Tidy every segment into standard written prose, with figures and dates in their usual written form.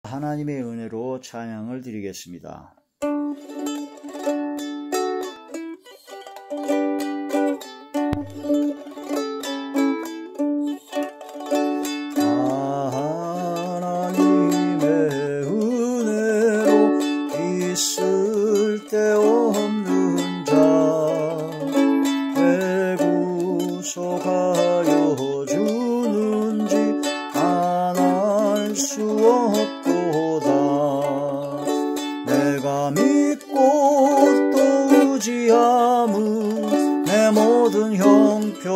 하나님의 은혜로 찬양을 드리겠습니다. 하나님의 은혜로 있을 데 없는 자 왜 구속하여 주는지 안 알 수 없도다. 내가 믿고 또 의지함은 내 모든 형편하시는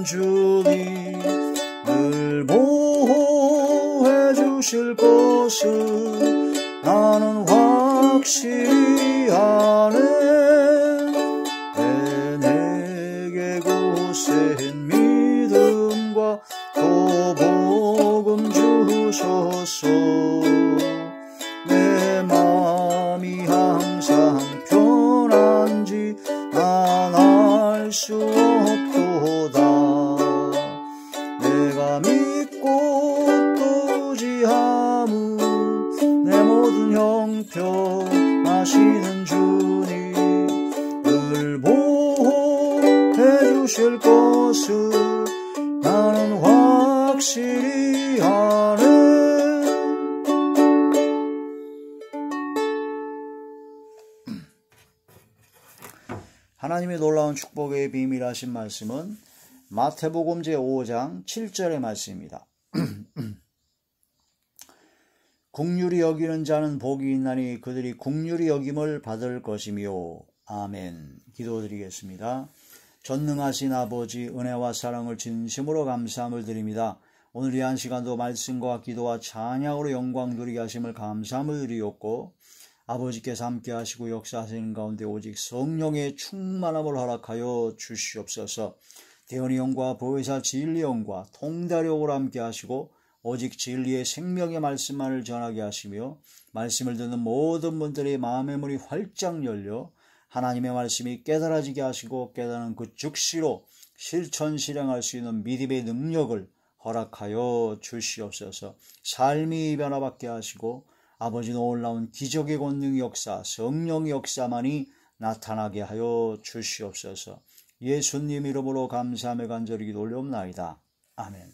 주님 늘 보호해 주실 것을 나는 확실히 아네. 내게 굳센 믿음과 또 복음 주셔서 내 마음이 항상 편한지 난 알 수 없도다. 내가 믿고 또 의지함은 내 모든 형편 하시는 주님 늘 보호해 주실 것을 나는 확실히 아네. 하나님의 놀라운 축복의 비밀하신 말씀은 마태복음 제5장 7절의 말씀입니다. 긍휼히 여기는 자는 복이 있나니 그들이 긍휼히 여김을 받을 것이며. 아멘. 기도드리겠습니다. 전능하신 아버지, 은혜와 사랑을 진심으로 감사함을 드립니다. 오늘 이 한 시간도 말씀과 기도와 찬양으로 영광 누리게 하심을 감사함을 드리옵고, 아버지께서 함께 하시고 역사하시는 가운데 오직 성령의 충만함을 허락하여 주시옵소서. 대언의 영과 보혜사 진리의 영과 통달력으로 함께 하시고 오직 진리의 생명의 말씀만을 전하게 하시며, 말씀을 듣는 모든 분들의 마음의 문이 활짝 열려 하나님의 말씀이 깨달아지게 하시고 깨달은 그 즉시로 실천 실행할 수 있는 믿음의 능력을 허락하여 주시옵소서. 삶이 변화받게 하시고 아버지 놀라운 기적의 권능 역사, 성령의 역사만이 나타나게 하여 주시옵소서. 예수님 이름으로 감사하며 간절히 기도 올려옵나이다. 아멘.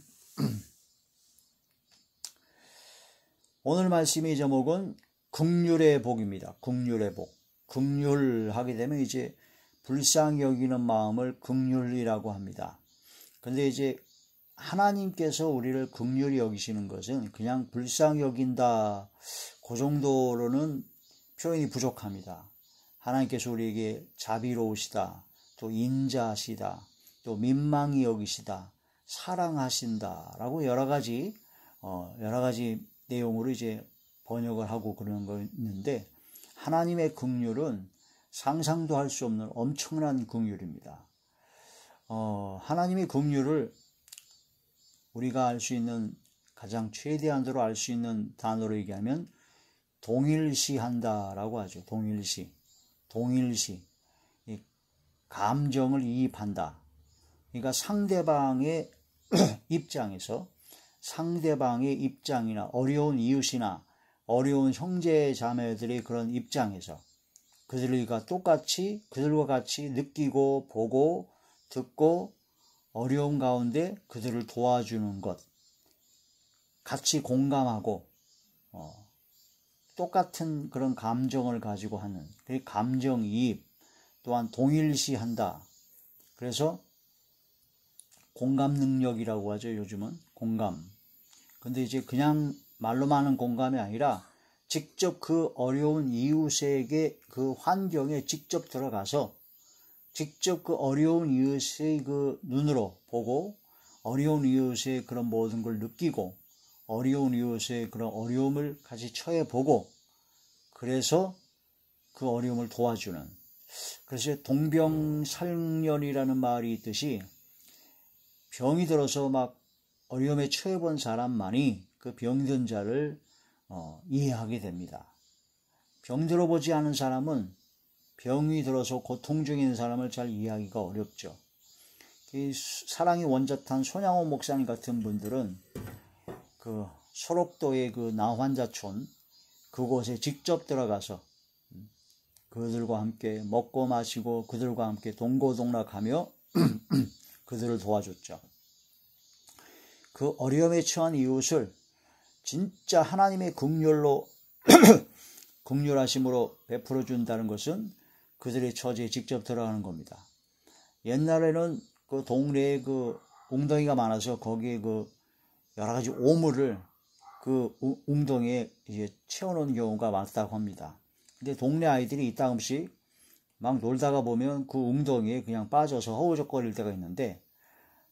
오늘 말씀의 제목은 긍휼의 복입니다. 긍휼의 복. 긍휼하게 되면 이제 불쌍히 여기는 마음을 긍휼이라고 합니다. 근데 이제 하나님께서 우리를 긍휼히 여기시는 것은 그냥 불쌍히 여긴다, 그 정도로는 표현이 부족합니다. 하나님께서 우리에게 자비로우시다, 또 인자하시다, 또 민망히 여기시다, 사랑하신다 라고 여러 가지 내용으로 이제 번역을 하고 그러는 거 있는데, 하나님의 긍휼은 상상도 할 수 없는 엄청난 긍휼입니다. 하나님의 긍휼을 우리가 알 수 있는 가장 최대한으로 알 수 있는 단어로 얘기하면 동일시한다라고 하죠. 동일시. 감정을 이입한다. 그러니까 상대방의 입장에서, 상대방의 입장이나 어려운 이웃이나 어려운 형제 자매들의 그런 입장에서 그들과 같이 느끼고 보고 듣고 어려운 가운데 그들을 도와주는 것, 같이 공감하고 똑같은 그런 감정을 가지고 하는 그 감정이입, 또한 동일시한다. 그래서 공감 능력이라고 하죠. 요즘은 공감. 근데 이제 그냥 말로만 하는 공감이 아니라 직접 그 어려운 이웃에게 그 환경에 직접 들어가서 직접 그 어려운 이웃의 그 눈으로 보고 어려운 이웃의 그런 모든 걸 느끼고 어려운 이웃의 그런 어려움을 같이 처해보고 그래서 그 어려움을 도와주는, 그래서 동병살련이라는 말이 있듯이 병이 들어서 막 어려움에 처해본 사람만이 그 병든 자를 이해하게 됩니다. 병 들어보지 않은 사람은 병이 들어서 고통 중에 있는 사람을 잘 이해하기가 어렵죠. 이 사랑이 원젓한 손양호 목사님 같은 분들은 그 소록도의 그 나환자촌 그곳에 직접 들어가서 그들과 함께 먹고 마시고 그들과 함께 동고동락하며 그들을 도와줬죠. 그 어려움에 처한 이웃을 진짜 하나님의 긍휼로 긍휼하심으로 베풀어 준다는 것은 그들의 처지에 직접 들어가는 겁니다. 옛날에는 그 동네에 그 웅덩이가 많아서 거기에 그 여러 가지 오물을 그 웅덩이에 이제 채워놓은 경우가 많다고 합니다. 근데 동네 아이들이 이따금씩 막 놀다가 보면 그 웅덩이에 그냥 빠져서 허우적거릴 때가 있는데,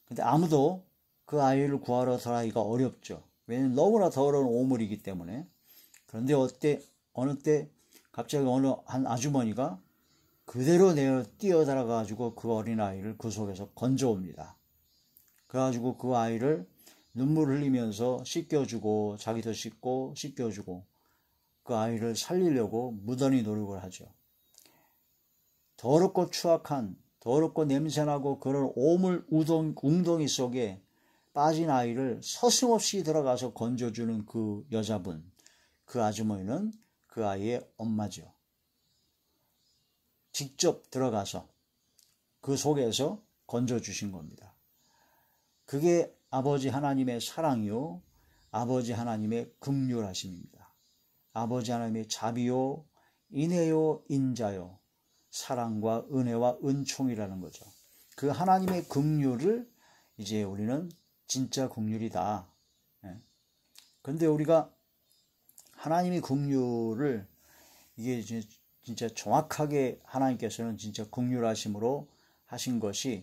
근데 아무도 그 아이를 구하러 들어가기가 어렵죠. 왜냐면 너무나 더러운 오물이기 때문에. 그런데 어느 때 갑자기 어느 한 아주머니가 그대로 뛰어들어가지고 그 어린아이를 그 속에서 건져옵니다. 그래가지고 그 아이를 눈물을 흘리면서 씻겨주고 자기도 씻고 씻겨주고 그 아이를 살리려고 무던히 노력을 하죠. 더럽고 추악한, 더럽고 냄새나고 그런 오물 웅덩이 속에 빠진 아이를 서슴없이 들어가서 건져주는 그 여자분, 그 아주머니는 그 아이의 엄마죠. 직접 들어가서 그 속에서 건져주신 겁니다. 그게 아버지 하나님의 사랑이요, 아버지 하나님의 긍휼하심입니다. 아버지 하나님의 자비요, 인애요, 인자요, 사랑과 은혜와 은총이라는 거죠. 그 하나님의 긍휼을 이제 우리는 진짜 긍휼이다. 그런데 우리가 하나님의 긍휼을 이게 진짜 정확하게 하나님께서는 진짜 긍휼하심으로 하신 것이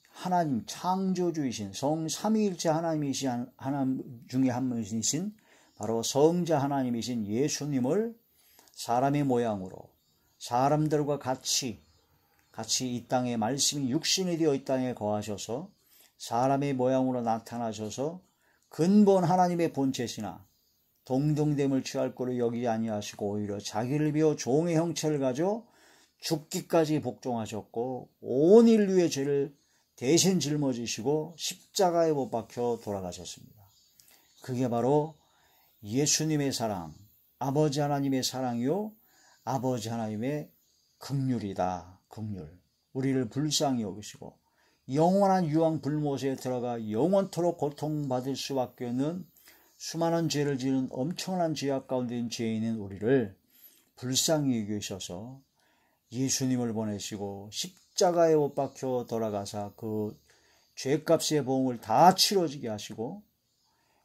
하나님 창조주이신 성삼위일체 하나님이신 하나님 중에 한 분이신 바로 성자 하나님이신 예수님을 사람의 모양으로 사람들과 같이 이 땅에 말씀이 육신이 되어 이 땅에 거하셔서 사람의 모양으로 나타나셔서 근본 하나님의 본체시나 동등됨을 취할 거로 여기지 아니하시고 오히려 자기를 비워 종의 형체를 가져 죽기까지 복종하셨고 온 인류의 죄를 대신 짊어지시고 십자가에 못 박혀 돌아가셨습니다. 그게 바로 예수님의 사랑, 아버지 하나님의 사랑이요, 아버지 하나님의 긍휼이다. 긍휼. 우리를 불쌍히 여기시고 영원한 유황 불못에 들어가 영원토록 고통받을 수밖에 없는 수많은 죄를 지은 엄청난 죄악 가운데 있는 죄인인 우리를 불쌍히 여기셔서 예수님을 보내시고 십자가에 못 박혀 돌아가사 그 죄값의 보응을 다 치러지게 하시고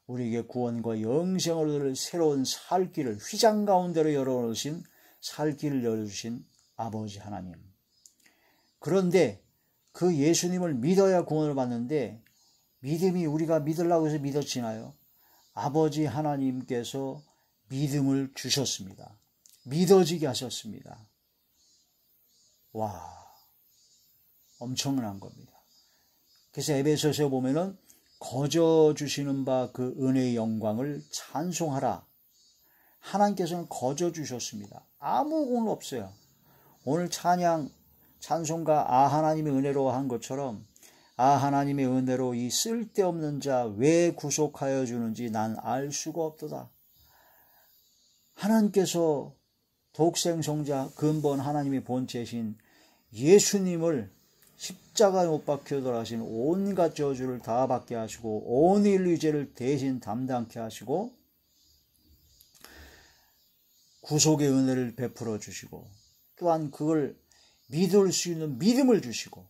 우리에게 구원과 영생을 얻을 새로운 살 길을 휘장 가운데로 열어놓으신 살 길을 열어주신 아버지 하나님. 그런데 그 예수님을 믿어야 구원을 받는데 믿음이 우리가 믿으려고 해서 믿어지나요? 아버지 하나님께서 믿음을 주셨습니다. 믿어지게 하셨습니다. 와, 엄청난 겁니다. 그래서 에베소서에 보면은 거저 주시는 바 그 은혜의 영광을 찬송하라. 하나님께서는 거저 주셨습니다. 아무 공 없어요. 오늘 찬송가 하나님의 은혜로 한 것처럼 하나님의 은혜로 이 쓸데없는 자 왜 구속하여 주는지 난 알 수가 없도다. 하나님께서 독생성자 근본 하나님의 본체신 예수님을 십자가에 못 박혀 돌아가신 온갖 저주를 다 받게 하시고 온 인류의 죄를 대신 담당케 하시고 구속의 은혜를 베풀어 주시고 또한 그걸 믿을 수 있는 믿음을 주시고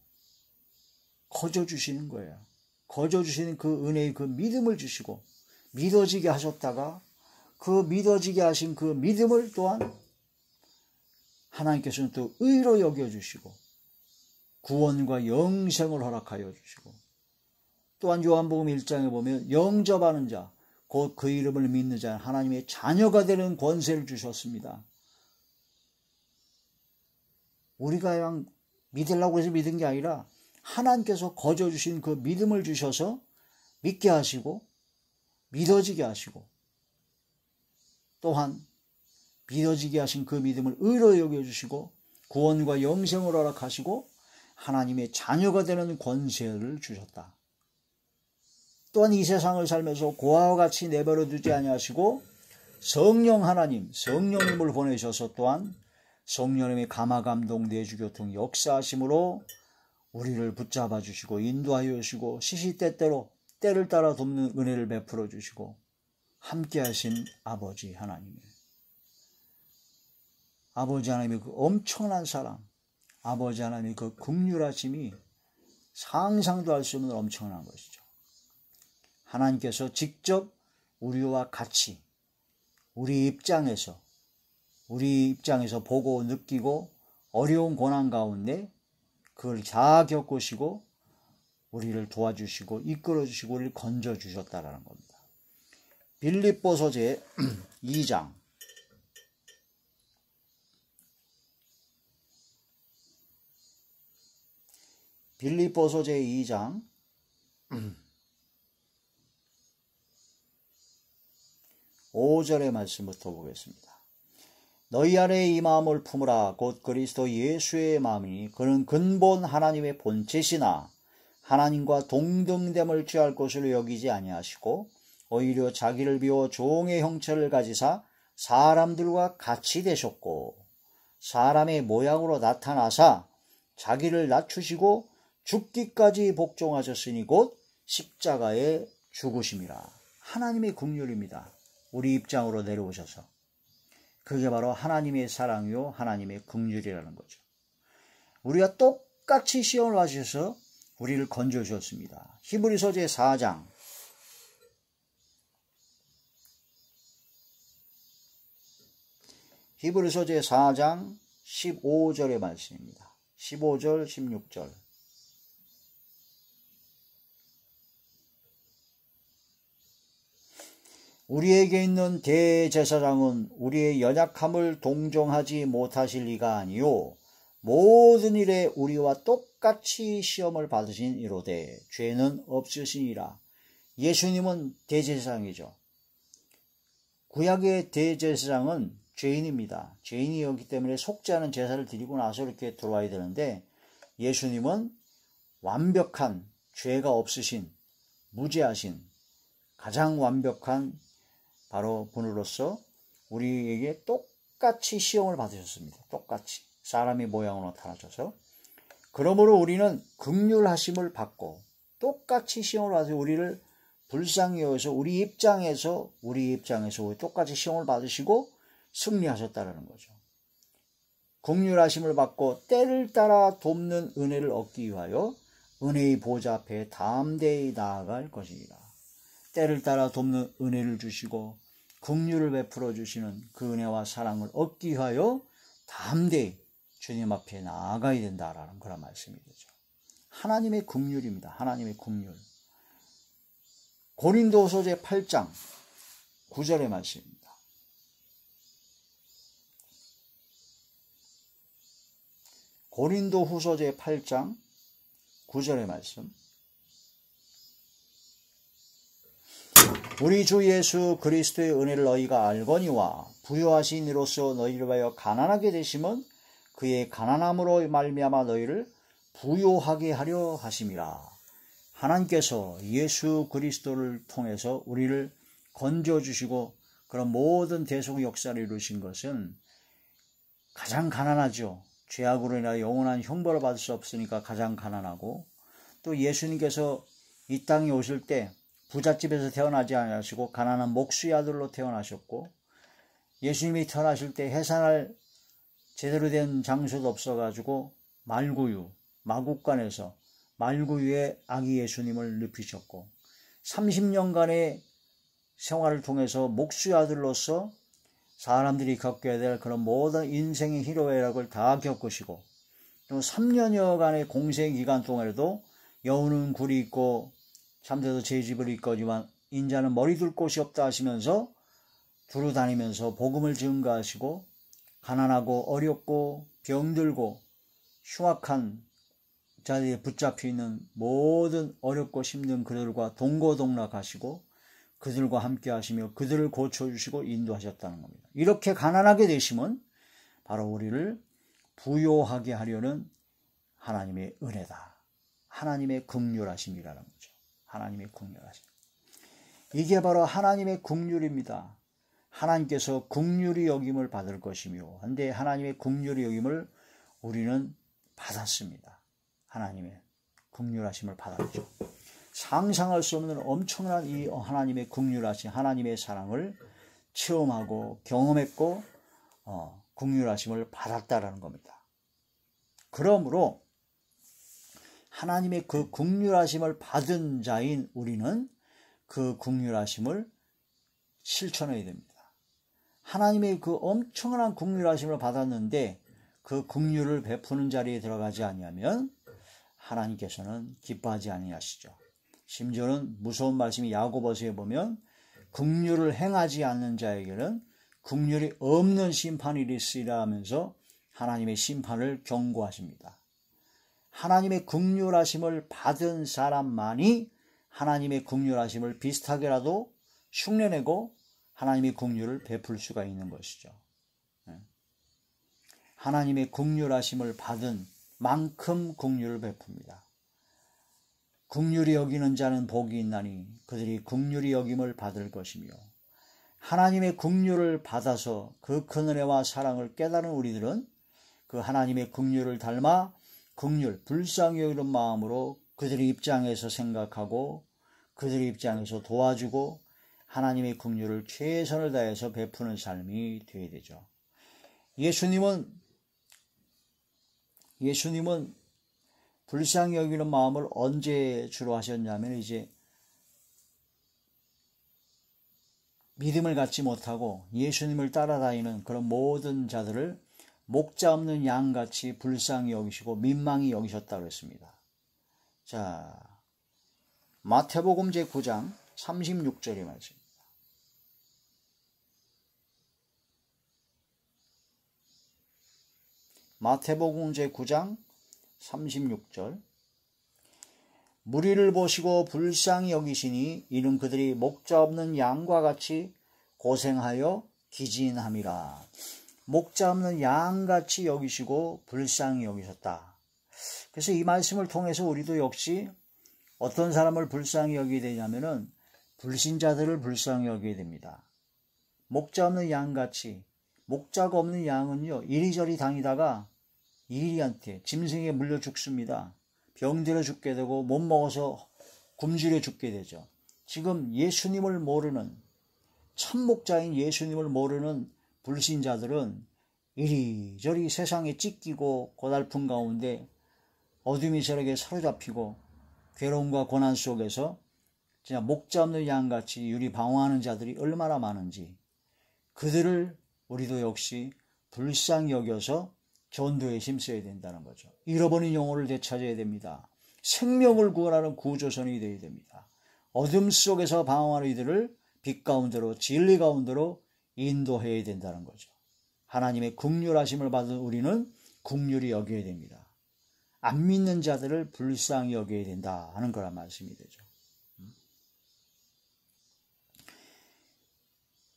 거저 주시는 거예요. 거저 주시는 그 은혜의 그 믿음을 주시고 믿어지게 하셨다가 그 믿어지게 하신 그 믿음을 또한 하나님께서는 또 의로 여겨주시고 구원과 영생을 허락하여 주시고 또한 요한복음 1장에 보면 영접하는 자 곧 그 이름을 믿는 자 하나님의 자녀가 되는 권세를 주셨습니다. 우리가 그냥 믿으려고 해서 믿은 게 아니라 하나님께서 거저 주신 그 믿음을 주셔서 믿게 하시고 믿어지게 하시고 또한 믿어지게 하신 그 믿음을 의로 여겨주시고 구원과 영생을 허락하시고 하나님의 자녀가 되는 권세를 주셨다. 또한 이 세상을 살면서 고아와 같이 내버려 두지 아니하시고 성령 하나님, 성령님을 보내셔서 또한 성령님의 감화감동 내주교통 역사하심으로 우리를 붙잡아 주시고 인도하여 주시고 시시때때로 때를 따라 돕는 은혜를 베풀어 주시고 함께 하신 아버지 하나님, 아버지 하나님의 그 엄청난 사랑, 아버지 하나님의 그 긍휼하심이 상상도 할 수 없는 엄청난 것이죠. 하나님께서 직접 우리와 같이 우리 입장에서 보고 느끼고 어려운 고난 가운데 그걸 다 겪으시고 우리를 도와주시고 이끌어주시고 우리를 건져주셨다라는 겁니다. 빌립보서 제 2장 빌립보서 제 2장 5절의 말씀부터 보겠습니다. 너희 안에 이 마음을 품으라. 곧 그리스도 예수의 마음이니 그는 근본 하나님의 본체시나 하나님과 동등됨을 취할 것으로 여기지 아니하시고 오히려 자기를 비워 종의 형체를 가지사 사람들과 같이 되셨고 사람의 모양으로 나타나사 자기를 낮추시고 죽기까지 복종하셨으니 곧 십자가에 죽으심이라. 하나님의 긍휼입니다. 우리 입장으로 내려오셔서 그게 바로 하나님의 사랑이요 하나님의 긍휼이라는 거죠. 우리가 똑같이 시험을 받으셔서 우리를 건져주셨습니다. 히브리서 제 4장 히브리서 제 4장 15절의 말씀입니다. 15절 16절 우리에게 있는 대제사장은 우리의 연약함을 동정하지 못하실 리가 아니요 모든 일에 우리와 똑같이 시험을 받으신 이로되 죄는 없으시니라. 예수님은 대제사장이죠. 구약의 대제사장은 죄인입니다. 죄인이었기 때문에 속지 않은 제사를 드리고 나서 이렇게 들어와야 되는데 예수님은 완벽한 죄가 없으신 무죄하신 가장 완벽한 바로 분으로서 우리에게 똑같이 시험을 받으셨습니다. 똑같이 사람의 모양으로 나타나셔서 그러므로 우리는 긍휼하심을 받고 똑같이 시험을 받으셔서 우리를 불쌍히 여기서 우리 입장에서 똑같이 시험을 받으시고 승리하셨다는 거죠. 긍휼하심을 받고 때를 따라 돕는 은혜를 얻기 위하여 은혜의 보좌 앞에 담대히 나아갈 것이니라. 때를 따라 돕는 은혜를 주시고 긍휼을 베풀어 주시는 그 은혜와 사랑을 얻기 위하여 담대히 주님 앞에 나아가야 된다라는 그런 말씀이 되죠. 하나님의 긍휼입니다. 하나님의 긍휼. 고린도후서 제 8장 9절의 말씀입니다. 고린도후서 제 8장 9절의 말씀. 우리 주 예수 그리스도의 은혜를 너희가 알거니와 부요하신 이로써 너희를 위하여 가난하게 되심은 그의 가난함으로 말미암아 너희를 부요하게 하려 하심이라. 하나님께서 예수 그리스도를 통해서 우리를 건져주시고 그런 모든 대속 역사를 이루신 것은 가장 가난하죠. 죄악으로 인하여 영원한 형벌을 받을 수 없으니까 가장 가난하고, 또 예수님께서 이 땅에 오실 때 부잣집에서 태어나지 않으시고 가난한 목수의 아들로 태어나셨고, 예수님이 태어나실 때 해산할 제대로 된 장소도 없어가지고 말구유, 마국간에서 말구유에 아기 예수님을 눕히셨고 30년간의 생활을 통해서 목수의 아들로서 사람들이 겪어야 될 그런 모든 인생의 희로애락을 다 겪으시고, 또 3년여간의 공생기간 동안에도 여우는 굴이 있고 참새도 제 집을 있거니와 인자는 머리 둘 곳이 없다 하시면서 두루 다니면서 복음을 증거하시고 가난하고 어렵고 병들고 흉악한 자리에 붙잡혀 있는 모든 어렵고 힘든 그들과 동고동락하시고 그들과 함께 하시며 그들을 고쳐주시고 인도하셨다는 겁니다. 이렇게 가난하게 되심은 바로 우리를 부요하게 하려는 하나님의 은혜다. 하나님의 긍휼하심이라는 거죠. 하나님의 긍휼하심. 이게 바로 하나님의 긍휼입니다. 하나님께서 긍휼히 여김을 받을 것이며, 근데 하나님의 긍휼히 여김을 우리는 받았습니다. 하나님의 긍휼하심을 받았죠. 상상할 수 없는 엄청난 이 하나님의 긍휼하심, 하나님의 사랑을 체험하고 경험했고 긍휼하심을 받았다라는 겁니다. 그러므로 하나님의 그 긍휼하심을 받은 자인 우리는 그 긍휼하심을 실천해야 됩니다. 하나님의 그 엄청난 긍휼하심을 받았는데 그 긍휼을 베푸는 자리에 들어가지 아니하면 하나님께서는 기뻐하지 아니하시죠. 심지어는 무서운 말씀이 야고보서에 보면 긍휼을 행하지 않는 자에게는 긍휼이 없는 심판이 있으리라 하면서 하나님의 심판을 경고하십니다. 하나님의 긍휼하심을 받은 사람만이 하나님의 긍휼하심을 비슷하게라도 흉내내고 하나님의 긍휼을 베풀 수가 있는 것이죠. 하나님의 긍휼하심을 받은 만큼 긍휼을 베풉니다. 긍휼히 여기는 자는 복이 있나니 그들이 긍휼히 여김을 받을 것이며, 하나님의 긍휼을 받아서 그 큰 은혜와 사랑을 깨달은 우리들은 그 하나님의 긍휼을 닮아 긍휼, 불쌍히 여기는 마음으로 그들의 입장에서 생각하고 그들의 입장에서 도와주고 하나님의 긍휼을 최선을 다해서 베푸는 삶이 되어야 되죠. 예수님은 불쌍히 여기는 마음을 언제 주로 하셨냐면 이제 믿음을 갖지 못하고 예수님을 따라다니는 그런 모든 자들을 목자 없는 양같이 불쌍히 여기시고 민망히 여기셨다고 했습니다. 자, 마태복음 제9장 36절의 말씀입니다. 마태복음 제9장 36절. 무리를 보시고 불쌍히 여기시니 이는 그들이 목자 없는 양과 같이 고생하여 기진함이라. 목자 없는 양같이 여기시고 불쌍히 여기셨다. 그래서 이 말씀을 통해서 우리도 역시 어떤 사람을 불쌍히 여기게 되냐면은 불신자들을 불쌍히 여기게 됩니다. 목자 없는 양같이, 목자가 없는 양은요 이리저리 다니다가 이리한테 짐승에 물려 죽습니다. 병들어 죽게 되고 못 먹어서 굶주려 죽게 되죠. 지금 예수님을 모르는, 참목자인 예수님을 모르는 불신자들은 이리저리 세상에 찢기고 고달픈 가운데 어둠이 저렇게 사로잡히고 괴로움과 고난 속에서 진짜 목자 없는 양같이 유리방황하는 자들이 얼마나 많은지, 그들을 우리도 역시 불쌍히 여겨서 전도에 힘써야 된다는 거죠. 잃어버린 영혼을 되찾아야 됩니다. 생명을 구원하는 구조선이 되어야 됩니다. 어둠 속에서 방황하는 이들을 빛 가운데로, 진리 가운데로 인도해야 된다는 거죠. 하나님의 긍휼하심을 받은 우리는 긍휼히 여겨야 됩니다. 안 믿는 자들을 불쌍히 여겨야 된다 하는 거란 말씀이 되죠.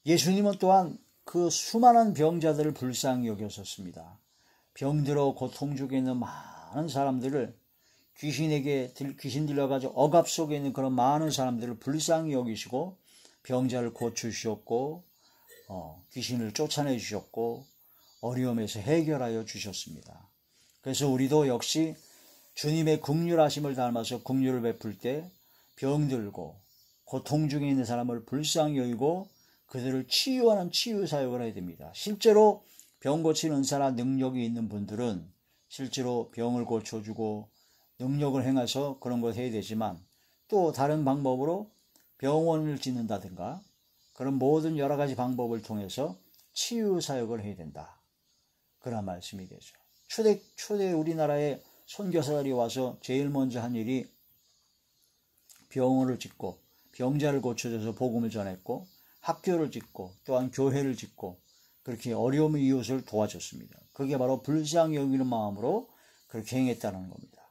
예수님은 또한 그 수많은 병자들을 불쌍히 여겼었습니다. 병들어 고통 중에 있는 많은 사람들을, 귀신 들려가지고 억압 속에 있는 그런 많은 사람들을 불쌍히 여기시고 병자를 고치셨고 귀신을 쫓아내 주셨고 어려움에서 해결하여 주셨습니다. 그래서 우리도 역시 주님의 긍휼하심을 닮아서 긍휼을 베풀 때 병들고 고통 중에 있는 사람을 불쌍히 여기고 그들을 치유하는 치유 사역을 해야 됩니다. 실제로 병 고치는 은사나 능력이 있는 분들은 실제로 병을 고쳐주고 능력을 행해서 그런 걸 해야 되지만, 또 다른 방법으로 병원을 짓는다든가 그런 모든 여러 가지 방법을 통해서 치유 사역을 해야 된다. 그런 말씀이 되죠. 초대 우리나라에 선교사들이 와서 제일 먼저 한 일이 병원을 짓고 병자를 고쳐줘서 복음을 전했고, 학교를 짓고 또한 교회를 짓고 그렇게 어려움의 이웃을 도와줬습니다. 그게 바로 불쌍히 여기는 마음으로 그렇게 행했다는 겁니다.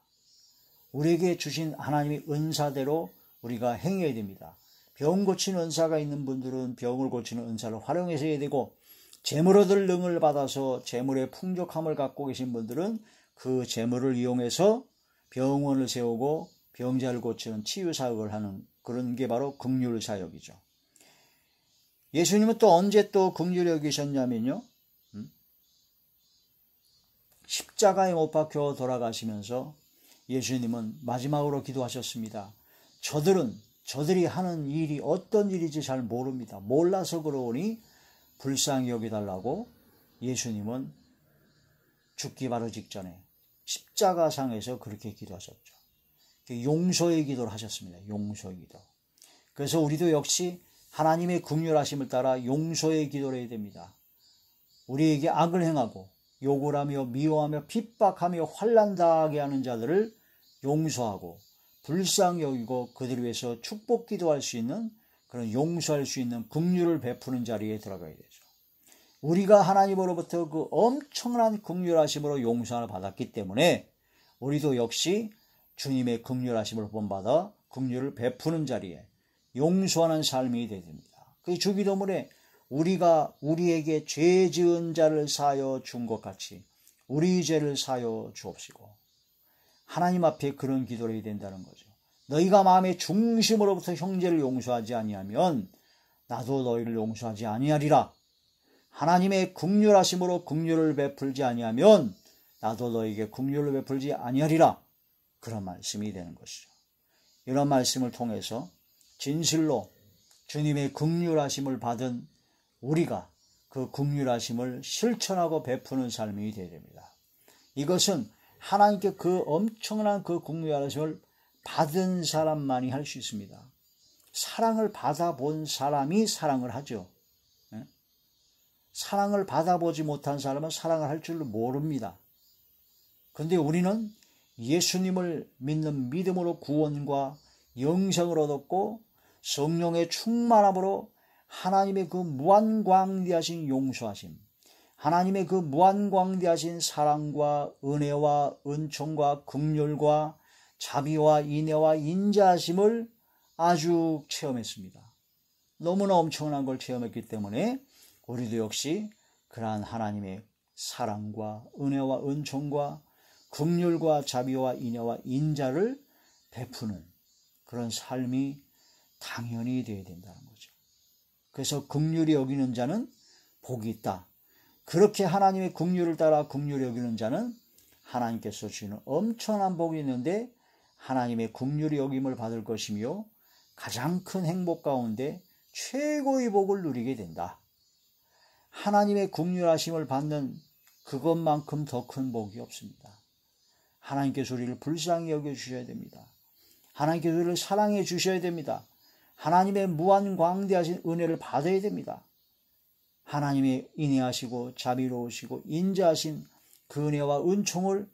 우리에게 주신 하나님의 은사대로 우리가 행해야 됩니다. 병 고치는 은사가 있는 분들은 병을 고치는 은사를 활용해서 해야 되고, 재물 얻을 능을 받아서 재물의 풍족함을 갖고 계신 분들은 그 재물을 이용해서 병원을 세우고 병자를 고치는 치유 사역을 하는 그런 게 바로 긍휼 사역이죠. 예수님은 또 언제 또 긍휼히 여기셨냐면요, 십자가에 못 박혀 돌아가시면서 예수님은 마지막으로 기도하셨습니다. 저들이 하는 일이 어떤 일인지 잘 모릅니다. 몰라서 그러니 불쌍히 여기달라고 예수님은 죽기 바로 직전에 십자가상에서 그렇게 기도하셨죠. 용서의 기도를 하셨습니다. 용서의 기도. 그래서 우리도 역시 하나님의 긍휼하심을 따라 용서의 기도를 해야 됩니다. 우리에게 악을 행하고 욕을 하며 미워하며 핍박하며 환난 당하게 하는 자들을 용서하고 불쌍히 여기고 그들을 위해서 축복 기도할 수 있는, 그런 용서할 수 있는 긍휼을 베푸는 자리에 들어가야 되죠. 우리가 하나님으로부터 그 엄청난 긍휼하심으로 용서를 받았기 때문에 우리도 역시 주님의 긍휼하심을 본받아 긍휼을 베푸는 자리에 용서하는 삶이 되야 됩니다. 그 주기도문에 우리가 우리에게 죄 지은 자를 사하여 준 것 같이 우리 죄를 사하여 주옵시고, 하나님 앞에 그런 기도를 해야 된다는 거죠. 너희가 마음의 중심으로부터 형제를 용서하지 아니하면 나도 너희를 용서하지 아니하리라. 하나님의 긍휼하심으로 긍휼을 베풀지 아니하면 나도 너희에게 긍휼을 베풀지 아니하리라. 그런 말씀이 되는 것이죠. 이런 말씀을 통해서 진실로 주님의 긍휼하심을 받은 우리가 그 긍휼하심을 실천하고 베푸는 삶이 되어야 됩니다. 이것은 하나님께 그 엄청난 그 긍휼하심을 받은 사람만이 할 수 있습니다. 사랑을 받아본 사람이 사랑을 하죠. 사랑을 받아보지 못한 사람은 사랑을 할 줄 모릅니다. 그런데 우리는 예수님을 믿는 믿음으로 구원과 영생을 얻었고 성령의 충만함으로 하나님의 그 무한광대하신 용서하심, 하나님의 그 무한광대하신 사랑과 은혜와 은총과 긍휼과 자비와 인애와 인자하심을 아주 체험했습니다. 너무나 엄청난 걸 체험했기 때문에 우리도 역시 그러한 하나님의 사랑과 은혜와 은총과 긍휼과 자비와 인애와 인자를 베푸는 그런 삶이 당연히 되어야 된다는 거죠. 그래서 긍휼히 여기는 자는 복이 있다. 그렇게 하나님의 긍휼을 따라 긍휼히 여기는 자는 하나님께서 주시는 엄청난 복이 있는데 하나님의 긍휼히 여김을 받을 것이며 가장 큰 행복 가운데 최고의 복을 누리게 된다. 하나님의 긍휼하심을 받는 그것만큼 더 큰 복이 없습니다. 하나님께서 우리를 불쌍히 여겨주셔야 됩니다. 하나님께서 우리를 사랑해 주셔야 됩니다. 하나님의 무한광대하신 은혜를 받아야 됩니다. 하나님의 인애하시고 자비로우시고 인자하신 그 은혜와 은총을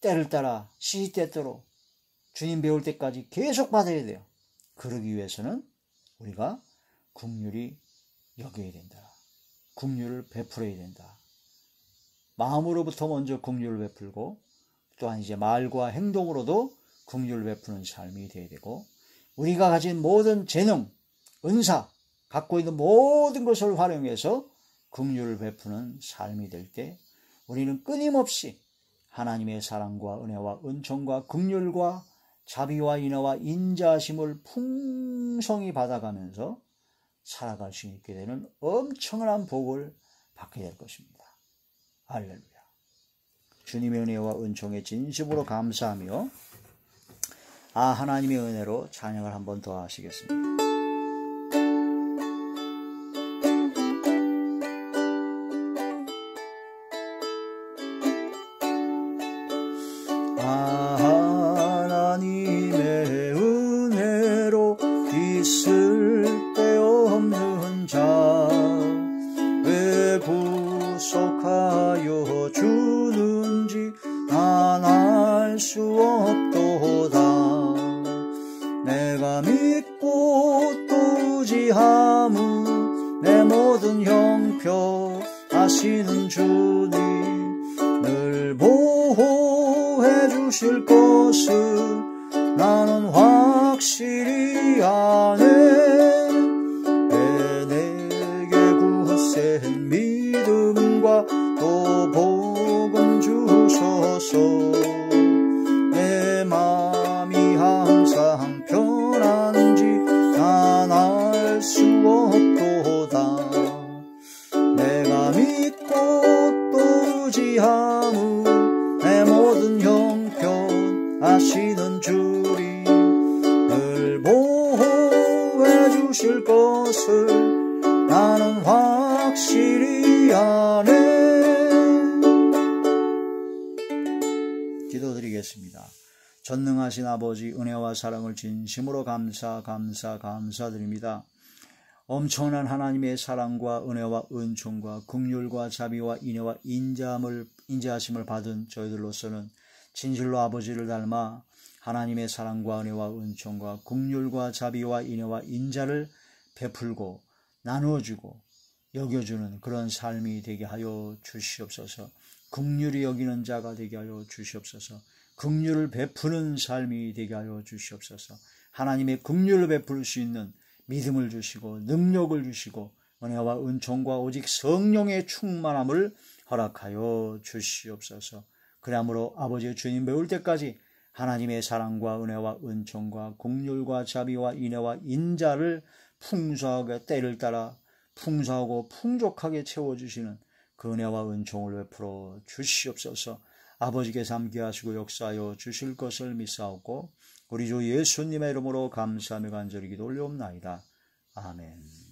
때를 따라 시시때때로 주님 배울 때까지 계속 받아야 돼요. 그러기 위해서는 우리가 긍휼히 여겨야 된다. 긍휼을 베풀어야 된다. 마음으로부터 먼저 긍휼을 베풀고 또한 이제 말과 행동으로도 긍휼을 베푸는 삶이 되어야 되고, 우리가 가진 모든 재능, 은사, 갖고 있는 모든 것을 활용해서 긍휼을 베푸는 삶이 될 때 우리는 끊임없이 하나님의 사랑과 은혜와 은총과 긍휼과 자비와 인애와 인자하심을 풍성히 받아가면서 살아갈 수 있게 되는 엄청난 복을 받게 될 것입니다. 할렐루야. 주님의 은혜와 은총에 진심으로 감사하며 하나님의 은혜로 찬양을 한 번 더 하시겠습니다. 하나님의 은혜로 있을 데 없는 자 왜 구속하여 주는지 난 알 수 없도다. 내가 믿고 또 의지하무 내 모든 형편 아시는 주님 늘 보호해 주실 것을 나는 확실히 아네. 내게 굳센 믿음과 또 복음 주소서. 내 맘이 항상 편한지 의지함은 내 모든 형편 아시는 주리 늘 보호해 주실 것을 나는 확실히 아네. 기도드리겠습니다. 전능하신 아버지, 은혜와 사랑을 진심으로 감사드립니다. 엄청난 하나님의 사랑과 은혜와 은총과 긍휼과 자비와 인애와 인자하심을 받은 저희들로서는 진실로 아버지를 닮아 하나님의 사랑과 은혜와 은총과 긍휼과 자비와 인애와 인자를 베풀고 나누어주고 여겨주는 그런 삶이 되게 하여 주시옵소서. 긍휼히 여기는 자가 되게 하여 주시옵소서. 긍휼을 베푸는 삶이 되게 하여 주시옵소서. 하나님의 긍휼을 베풀 수 있는 믿음을 주시고 능력을 주시고 은혜와 은총과 오직 성령의 충만함을 허락하여 주시옵소서. 그러므로 아버지 주님 배울 때까지 하나님의 사랑과 은혜와 은총과 긍휼과 자비와 인애와 인자를 풍성하게 때를 따라 풍성하고 풍족하게 채워주시는 그 은혜와 은총을 베풀어 주시옵소서. 아버지께서 함께하시고 역사하여 주실 것을 믿사옵고 우리 주 예수님의 이름으로 감사하며 간절히 기도 올려옵나이다. 아멘.